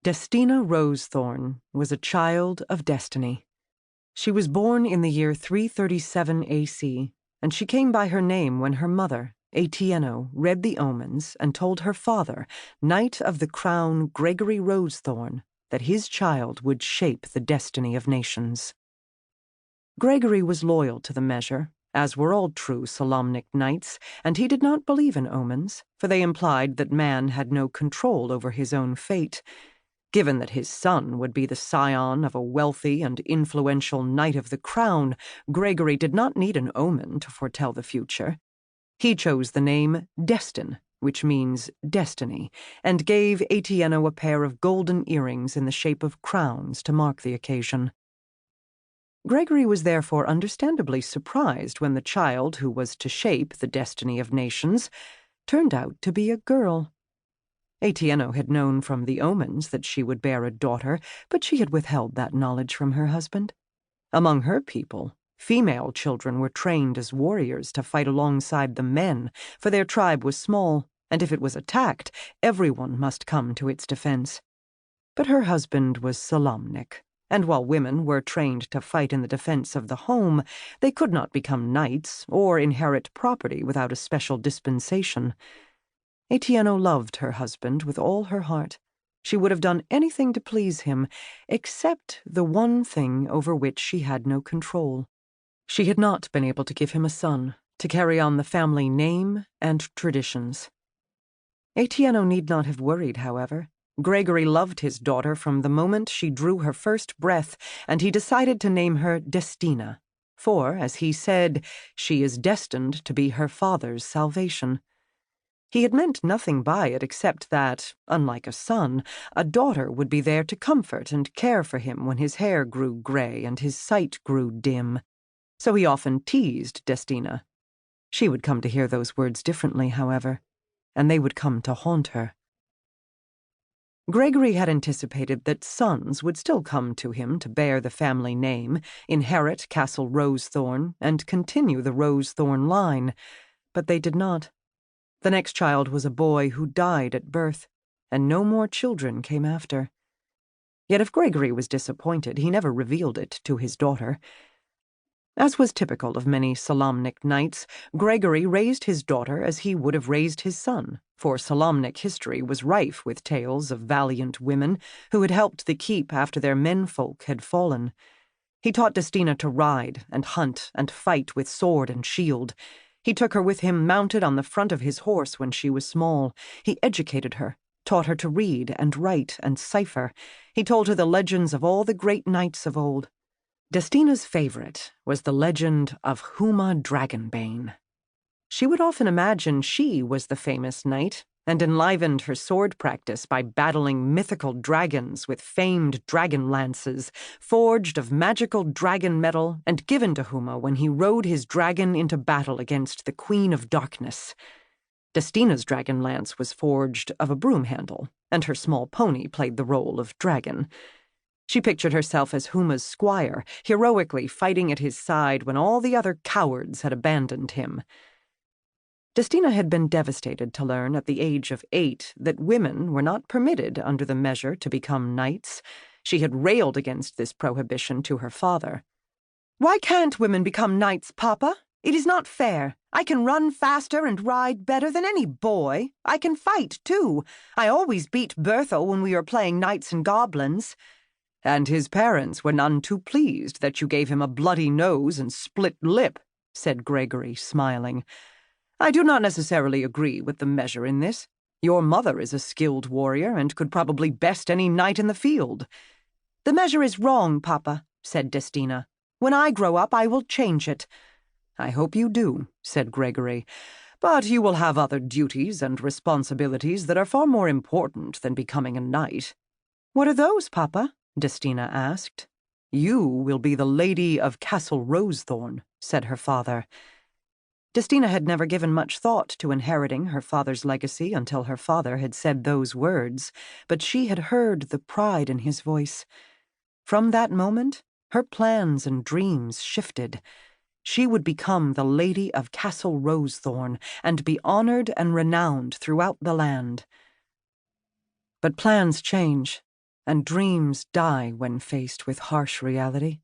Destina Rosethorn was a child of destiny. She was born in the year 337 AC, and she came by her name when her mother, Atieno, read the omens and told her father, Knight of the Crown Gregory Rosethorn, that his child would shape the destiny of nations. Gregory was loyal to the measure, as were all true Solamnic knights, and he did not believe in omens, for they implied that man had no control over his own fate. Given that his son would be the scion of a wealthy and influential Knight of the Crown, Gregory did not need an omen to foretell the future. He chose the name Destin, which means destiny, and gave Atieno a pair of golden earrings in the shape of crowns to mark the occasion. Gregory was therefore understandably surprised when the child who was to shape the destiny of nations turned out to be a girl. Atieno had known from the omens that she would bear a daughter, but she had withheld that knowledge from her husband. Among her people, female children were trained as warriors to fight alongside the men, for their tribe was small, and if it was attacked, everyone must come to its defense. But her husband was Solamnic, and while women were trained to fight in the defense of the home, they could not become knights or inherit property without a special dispensation. Atieno loved her husband with all her heart. She would have done anything to please him, except the one thing over which she had no control. She had not been able to give him a son, to carry on the family name and traditions. Atieno need not have worried, however. Gregory loved his daughter from the moment she drew her first breath, and he decided to name her Destina, for, as he said, she is destined to be her father's salvation. He had meant nothing by it except that, unlike a son, a daughter would be there to comfort and care for him when his hair grew gray and his sight grew dim. So he often teased Destina. She would come to hear those words differently, however, and they would come to haunt her. Gregory had anticipated that sons would still come to him to bear the family name, inherit Castle Rosethorn, and continue the Rosethorn line, but they did not. The next child was a boy who died at birth, and no more children came after. Yet if Gregory was disappointed, he never revealed it to his daughter. As was typical of many Solamnic knights, Gregory raised his daughter as he would have raised his son, for Solamnic history was rife with tales of valiant women who had helped the keep after their menfolk had fallen. He taught Destina to ride and hunt and fight with sword and shield. He took her with him mounted on the front of his horse when she was small. He educated her, taught her to read and write and cipher. He told her the legends of all the great knights of old. Destina's favorite was the legend of Huma Dragonbane. She would often imagine she was the famous knight, and enlivened her sword practice by battling mythical dragons with famed Dragonlances, forged of magical dragon metal and given to Huma when he rode his dragon into battle against the Queen of Darkness. Destina's Dragonlance was forged of a broom handle, and her small pony played the role of dragon. She pictured herself as Huma's squire, heroically fighting at his side when all the other cowards had abandoned him. Destina had been devastated to learn at the age of 8 that women were not permitted under the measure to become knights. She had railed against this prohibition to her father. "Why can't women become knights, Papa? It is not fair. I can run faster and ride better than any boy. I can fight, too. I always beat Berthel when we were playing knights and goblins." "And his parents were none too pleased that you gave him a bloody nose and split lip," said Gregory, smiling. "I do not necessarily agree with the measure in this. Your mother is a skilled warrior and could probably best any knight in the field." "The measure is wrong, Papa," said Destina. "When I grow up, I will change it." "I hope you do," said Gregory. "But you will have other duties and responsibilities that are far more important than becoming a knight." "What are those, Papa?" Destina asked. "You will be the Lady of Castle Rosethorn," said her father. Destina had never given much thought to inheriting her father's legacy until her father had said those words, but she had heard the pride in his voice. From that moment, her plans and dreams shifted. She would become the Lady of Castle Rosethorn and be honored and renowned throughout the land. But plans change. and dreams die when faced with harsh reality.